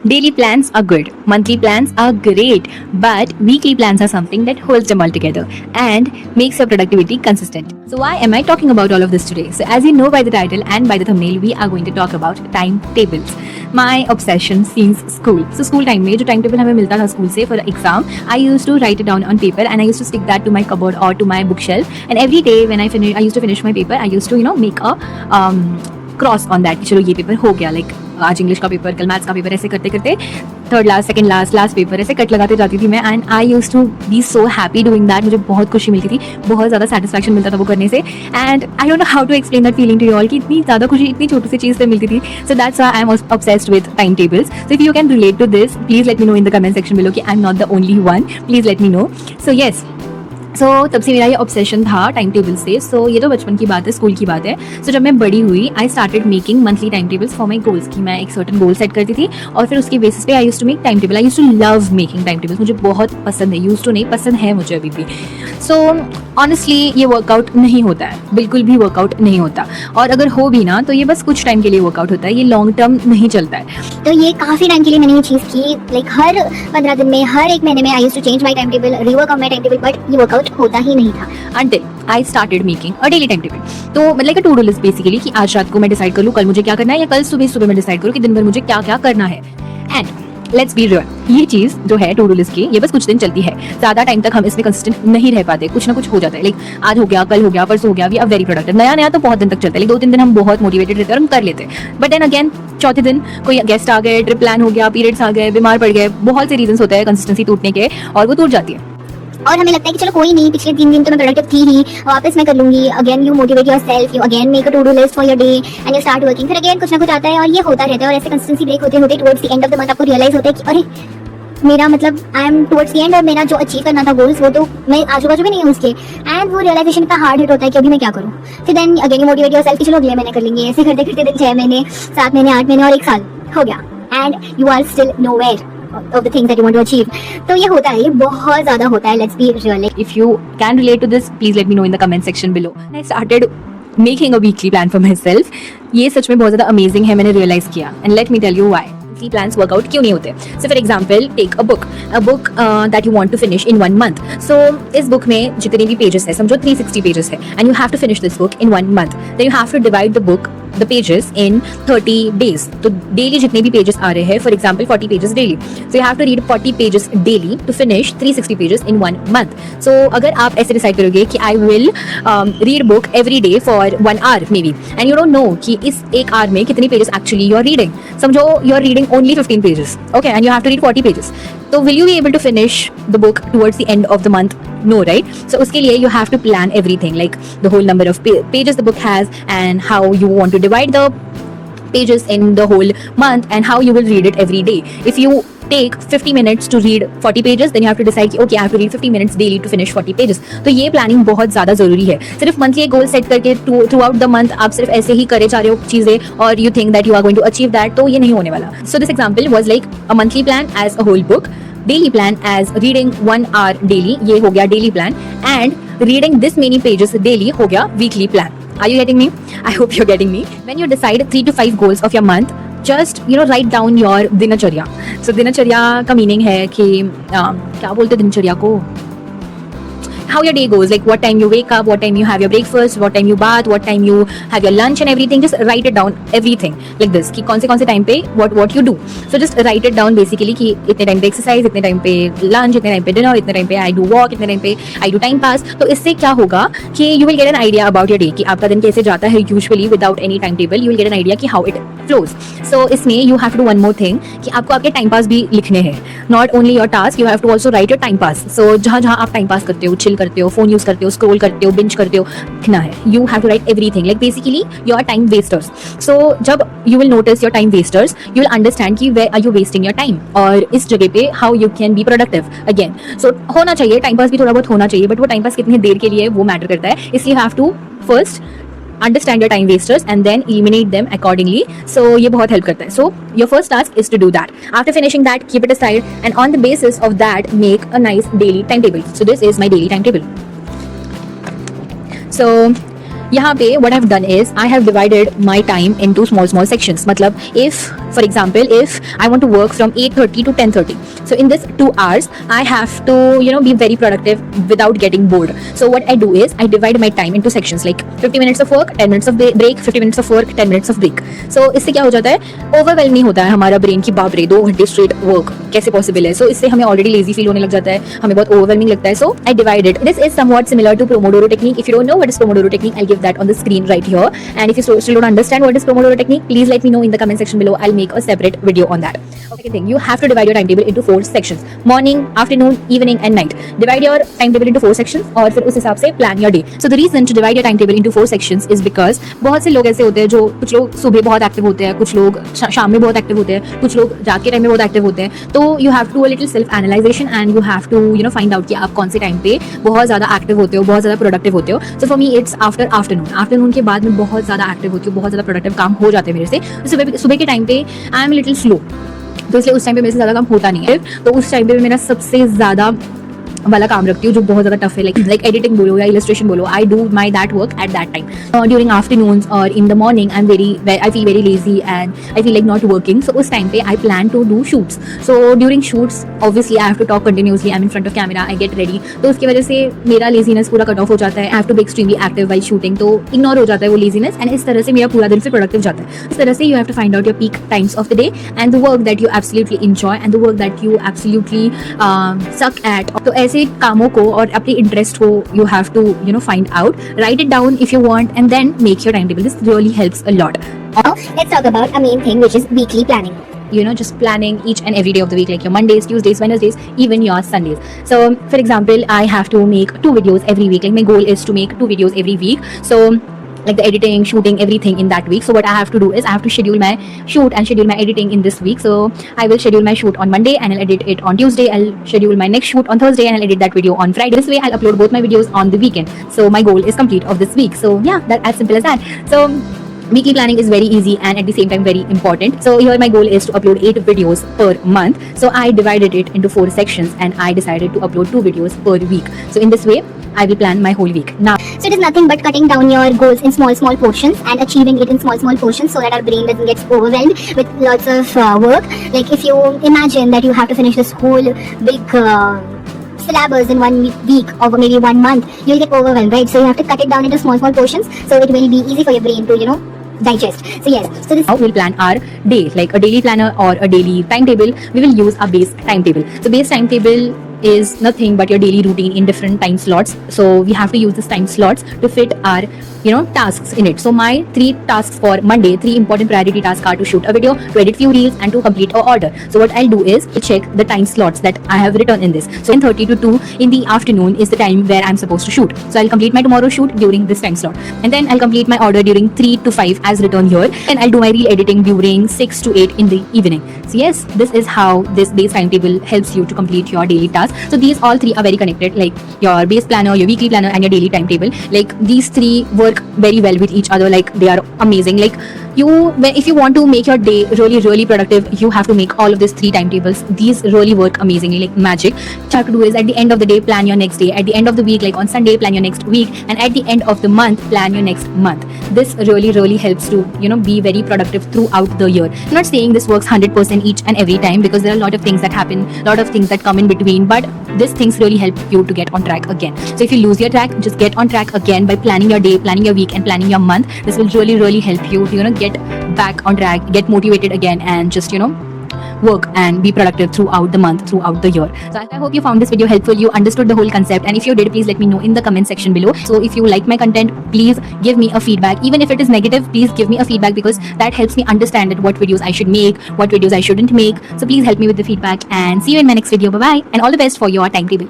Daily plans are good, monthly plans are great, but weekly plans are something that holds them all together and makes your productivity consistent. So why am I talking about all of this today? So as you know by the title and by the thumbnail, we are going to talk about timetables. My obsession since school. So school time में जो timetable हमें मिलता था school से for exam, I used to write it down on paper and I used to stick that to my cupboard or to my bookshelf. And every day when I used to finish my paper, I used to make a cross on that कि चलो ये paper हो गया, like आज English का paper, कल maths का paper, ऐसे करते करते third last, second last, last paper ऐसे कट लगाते जाती थी मैं. And I used to be so happy doing that. मुझे बहुत खुशी मिलती थी, बहुत ज़्यादा सेटिस्फैक्शन मिलता था वो करने से. And I don't know how to explain that feeling to you all कि इतनी ज़्यादा खुशी इतनी छोटी सी चीज़ से मिलती थी. So that's why I am obsessed with time tables. So if you can relate to this, please let me know in the comment section below कि I am not the only one. Please let me know. So yes, so तब से मेरा ये obsession था time table से. सो ये तो बचपन की बात है, स्कूल की बात है. सो जब मैं बड़ी हुई, I started making monthly time tables for my goals कि मैं एक सर्टन गोल सेट करती थी और फिर उसके बेसिस पे I used to make time table. I used to love making time tables. मुझे बहुत पसंद है, यूज्ड टू नहीं, पसंद है मुझे अभी भी. सो ऑनेस्टली ये वर्कआउट नहीं होता है, बिल्कुल भी वर्कआउट नहीं होता. और अगर हो भी ना तो ये बस कुछ टाइम के लिए वर्कआउट होता है, ये लॉन्ग टर्म नहीं चलता है. तो ये काफ़ी टाइम के लिए मैंने ये चीज़ की, लाइक हर 15 दिन में, हर एक महीने में I used to change my time table, rework on my time table, but ये वर्कआउट होता ही नहीं था until I started making a daily timetable. तो मतलब एक टू डू लिस्ट बेसिकली कि आज रात को मैं डिसाइड कर लूँ कल मुझे क्या करना है, या कल सुबह सुबह मैं डिसाइड करूँ कि दिन भर मुझे क्या क्या करना है. एंड लेट्स बी रियल, ये चीज़ जो है टू डू लिस्ट की, ये बस कुछ दिन चलती है. ज़्यादा टाइम तक हम इसमें कंसिस्टेंट नहीं रह पाते, कुछ ना कुछ हो जाता है. लाइक आज हो गया, कल हो गया, परसों हो गया, वी आर वेरी प्रोडक्टिव. नया नया तो बहुत दिन तक चलता है, लाइक 2-3 दिन हम बहुत मोटिवेटेड रहते हैं और हम कर लेते हैं. बट देन अगेन चौथे दिन कोई गेस्ट आ गए, ट्रिप प्लान हो गया, पीरियड्स आ गए, बीमार पड़ गए, बहुत से रीजंस होते हैं कंसिस्टेंसी टूटने के, और वो टूट जाती है. और हमें लगता है कि चलो कोई नहीं, पिछले 3 दिन तो मैं प्रोडक्टिव थी ही, वापस मैं कर लूंगी. Again you motivate yourself, you again make a to do list for your day and you start working. फिर अगेन कुछ ना कुछ आता है और ये होता रहता है. और ऐसे कंसिस्टेंसी ब्रेक होते होते towards the end of the month आपको रियलाइज होता है कि अरे मेरा मतलब I am towards the end और मेरा जो अचीव करना था गोल्स वो तो मैं आजू बाजू में नहीं हूँ उसके. एंड वो रियलाइजेशन इतना हार्ड हिट होता है कि अभी मैं क्या करूँ. फिर then again you motivate yourself कि चलो अगले महीने कर लेंगे. ऐसे करते करते दिन 6 महीने, 7 महीने, 8 महीने और 1 साल हो गया and you are still nowhere of the things that you want to achieve. तो ये होता है, ये बहुत ज़्यादा होता है. Let's be real. If you can relate to this, please let me know in the comment section below. I started making a weekly plan for myself. ये सच में बहुत ज़्यादा amazing है, मैंने realize किया. And let me tell you why. Weekly plans workout क्यों नहीं होते? So for example, take a book that you want to finish in 1 month. So इस book में जितने भी pages है, समझो 360 pages है, and you have to finish this book in 1 month. Then you have to divide the pages in 30 days. तो daily जितने भी pages आ रहे हैं, for example 40 pages daily. So you have to read 40 pages daily to finish 360 pages in 1 month. So अगर आप ऐसे decide करोगे कि I will read book every day for 1 hour maybe, and you don't know कि इस 1 hour में कितनी pages actually you are reading. समझो you are reading only 15 pages, okay, and you have to read 40 pages. So will you be able to finish the book towards the end of the month? No, right? So उसके लिए you have to plan everything, like the whole number of pages the book has and how you want to divide the pages in the whole month and how you will read it every day. If you take 50 minutes to read 40 pages, then you have to decide कि okay, I have to read 50 minutes daily to finish 40 pages. तो ये planning बहुत ज़्यादा ज़रूरी है. सिर्फ monthly goal set करके through out the month आप सिर्फ ऐसे ही करे जा रहे हो चीज़ें और you think that you are going to achieve that, तो ये नहीं होने वाला. So this example was like a monthly plan as a whole book, daily plan as reading 1 hour daily, ये हो गया daily plan, and reading this many pages daily हो गया weekly plan. Are you getting me? I hope you're getting me. When you decide 3 to 5 goals of your month, just write down your दिनचर्या. So दिनचर्या का meaning है कि क्या बोलते हैं दिनचर्या को, how your day goes, like what time you wake up, what time you have your breakfast, what time you bath, what time you have your lunch and everything. Just write it down everything like this कि कौन से time पे what you do. So just write it down basically कि इतने time पे exercise, इतने time पे lunch, इतने टाइम पे डिनर, इतने टाइम पे आई डू वॉक, इतने टाइम पे आई डू टाइम पास. तो इससे क्या होगा कि you will get an idea about your day कि आपका दिन कैसे जाता है. Usually without any time table you will get an idea कि हाउ इट फ्लोज. सो इसमें you have to do one more thing कि आपको आपके टाइम पास भी लिखने हैं. Not only your task, you have to also write your time pass. So जहाँ जहाँ आप टाइम पास करते हो, चिल करते हो, फोन यूज करते हो, स्क्रॉल करते हो, बिंज करते हो, लिखना है. You have to write everything, like basically you are time wasters. So जब you will notice your time wasters, you will understand कि where are you wasting your time और इस जगह पे how you can be productive again. So होना चाहिए time pass भी, थोड़ा बहुत होना चाहिए, बट वो टाइम पास कितनी देर के लिए वो मैटर करता है. इसलिए have to first understand your time wasters and then eliminate them accordingly. So ये बहुत help करता है. So your first task is to do that. After finishing that, keep it aside and on the basis of that make a nice daily timetable. So this is my daily timetable. So यहाँ पे what I've done is I have divided my time into small sections. मतलब if for example if I want to work from 8:30 to 10:30, so in this 2 hours I have to be very productive without getting bored. So what I do is I divide my time into sections like 50 minutes of work, 10 minutes of break, 50 minutes of work, 10 minutes of break. So इससे क्या हो जाता है, overwhelm नहीं होता है हमारा brain की बाप रे 2 घंटे स्ट्रेट वर्क कैसे पॉसिबल है. सो इससे हमें ऑलरेडी लेजी फील होने लग जाता है, हमें बहुत ओवरवेलमिंग लगता है. So I divided. This is somewhat similar to Pomodoro technique. If you don't know what is Pomodoro technique, I'll give that on the screen right here. And if you still don't understand what is Pomodoro technique, please let me know in the comment section below. I'll make a separate video on that. Second thing, you have to divide your timetable into 4 sections: morning, afternoon, evening and night. Divide your timetable into 4 sections और फिर उस हिसाब से plan your day. So the reason to divide your timetable into 4 sections is because बहुत से लोग ऐसे होते हैं जो कुछ लोग सुबह बहुत एक्टिव होते हैं, कुछ लोग शाम में बहुत एक्टिव होते हैं, कुछ लोग रात के टाइम में बहुत एक्टिव होते हैं. तो you have to a little self analyzation and you have to find out कि आप कौन से टाइम पे बहुत ज़्यादा एक्टिव होते हो, बहुत ज़्यादा प्रोडक्टिव होते हो. So for me it's after afternoon के बाद मैं बहुत ज़्यादा एक्टिव होती हूँ, बहुत ज़्यादा प्रोडक्टिव काम हो जाते हैं मेरे से. सुबह के टाइम पे आई एम लिटिल स्लो, तो इसलिए उस टाइम पे मेरे से ज़्यादा काम होता नहीं है. तो उस टाइम पे मेरा सबसे ज़्यादा वाला काम रखती हूँ जो बहुत ज़्यादा टफ है, लाइक एडिटिंग बोलो या इलस्ट्रेशन बोलो. I do my that work at that time. During afternoons और in the morning I feel very lazy and I feel like not working. So उस टाइम पे I plan to do shoots. So during shoots obviously I have to talk continuously, I am in front of camera, I get ready. तो उसकी वजह से मेरा laziness पूरा cut off हो जाता है. I have to be extremely active while shooting, तो इग्नोर हो जाता है वो लेजीनेस एंड इस तरह से मेरा पूरा दिन फिर प्रोडक्टिव जाता है. इस तरह से you have to find out your peak times of the day and the work that you absolutely enjoy and the work that you absolutely suck at. तो ऐसे कामों को और अपनी इंटरेस्ट को you have to find out, write it down if you want and then make your timetable. This really helps a lot. Now, let's talk about a main thing which is weekly planning. Just planning each and every day of the week, like your Mondays, Tuesdays, Wednesdays, even your Sundays. So for example, I have to make 2 videos every week. Like my goal is to make 2 videos every week. So like the editing, shooting, everything in that week. So what I have to do is I have to schedule my shoot and schedule my editing in this week. So I will schedule my shoot on Monday and I'll edit it on Tuesday. I'll schedule my next shoot on Thursday and I'll edit that video on Friday. This way I'll upload both my videos on the weekend. So my goal is complete of this week. So yeah, that's as simple as that. So weekly planning is very easy and at the same time very important. So here my goal is to upload 8 videos per month. So I divided it into 4 sections and I decided to upload 2 videos per week. So in this way I will plan my whole week. Now, so it is nothing but cutting down your goals in small portions and achieving it in small portions so that our brain doesn't get overwhelmed with lots of work. Like if you imagine that you have to finish this whole big syllabus in 1 week or maybe 1 month, you'll get overwhelmed, right? So you have to cut it down into small portions so it will be easy for your brain to digest. So yes, so this how we'll plan our day, like a daily planner or a daily timetable. We will use a base timetable. So base timetable is nothing but your daily routine in different time slots. So we have to use this time slots to fit our tasks in it. So my 3 tasks for Monday, 3 important priority tasks are to shoot a video, to edit few reels and to complete a order. So what I'll do is check the time slots that I have written in this. So 10:30 to 2 in the afternoon is the time where I'm supposed to shoot. So I'll complete my tomorrow shoot during this time slot and then I'll complete my order during 3 to 5 as written here and I'll do my reel editing during 6 to 8 in the evening. So yes, this is how this base timetable helps you to complete your daily tasks. So these all 3 are very connected, like your base planner, your weekly planner and your daily timetable. Like these 3 work very well with each other. Like they are amazing. Like if you want to make your day really productive, you have to make all of these 3 timetables. These really work amazingly, like magic. What you have to do is at the end of the day plan your next day, at the end of the week, like on Sunday plan your next week, and at the end of the month plan your next month. This really helps to be very productive throughout the year. I'm not saying this works 100% each and every time because there are a lot of things that happen, a lot of things that come in between, but these things really help you to get on track again. So if you lose your track, just get on track again by planning your day, planning your week and planning your month. This will really help you to get back on track, get motivated again and just work and be productive throughout the month, throughout the year. So I hope you found this video helpful, you understood the whole concept, and if you did, please let me know in the comment section below. So if you like my content, please give me a feedback. Even if it is negative, please give me a feedback because that helps me understand that what videos I should make, what videos I shouldn't make. So please help me with the feedback and see you in my next video. Bye bye and all the best for your timetable.